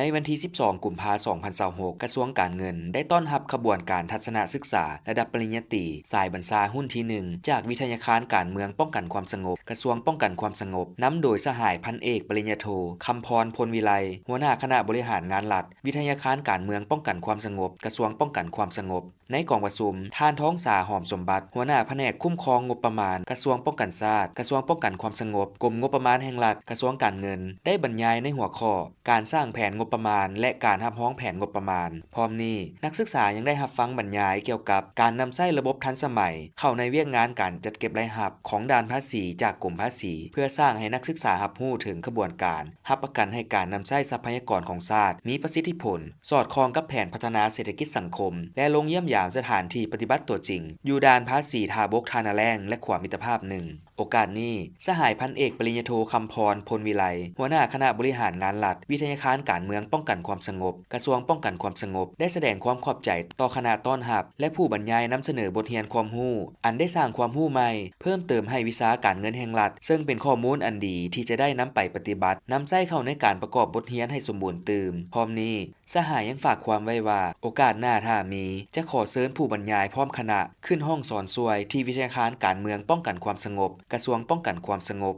ในวันที่ 12 กุมภาพันธ์ 2026 กระทรวงการเงินได้ต้อนรับขบวนการทัศนศึกษาระดับปริญญาตรีสายบัญชาหุ้นที่ 1 จากวิทยาคารการเมืองป้องกันความสงบกระทรวงป้องกันความสงบนำโดยสหายพันเอกปริญญาโทคำพรพลวิไลหัวหน้าคณะบริหารงานรัฐวิทยาคารการเมืองป้องกันความสงบกระทรวงป้องกันความสงบในกองประชุมท่านท้องสาหอมสมบัติหัวหน้าแผนกคุ้มครองงบประมาณกระทรวงป้องกันชาติกระทรวงป้องกันความสงบกรมงบประมาณแห่งรัฐกระทรวงการเงินได้บรรยายในหัวข้อการสร้างแผนงบประมาณและการรับร้องแผนงบประมาณพร้อมนี้นักศึกษายังได้รับฟังบรรยายเกี่ยวกับการนำใช้ระบบทันสมัยเข้าในเวียกงานการจัดเก็บรายรับของด่านภาษีจากกรมภาษีเพื่อสร้างให้นักศึกษารับรู้ถึงกระบวนการรับประกันให้การนำใช้ทรัพยากรของชาติมีประสิทธิผลสอดคล้องกับแผนพัฒนาเศรษฐกิจสังคมและลงเยี่ยมยามสถานที่ปฏิบัติตัวจริงอยู่ด่านภาษีท่าบกท่านาแรงและขวามิตรภาพ1โอกาสนี้สหายพันเอกปริญญาโทคำพรพลวิไลหัวหน้าคณะบริหารงานรัฐวิทยาคารการเมืองป้องกันความสงบกระทรวงป้องกันความสงบได้แสดงความขอบใจต่อคณะต้อนรับและผู้บรรยายนำเสนอบทเรียนความรู้อันได้สร้างความรู้ใหม่เพิ่มเติมให้วิชาการเงินแห่งรัฐซึ่งเป็นข้อมูลอันดีที่จะได้นำไปปฏิบัตินำใช้เข้าในการประกอบบทเรียนให้สมบูรณ์เติมพร้อมนี้สหายยังฝากความไว้ว่าโอกาสหน้าถ้ามีจะขอเชิญผู้บรรยายพร้อมคณะขึ้นห้องสอนสวยที่วิทยาคารการเมืองป้องกันความสงบกระทรวงป้องกันความสงบ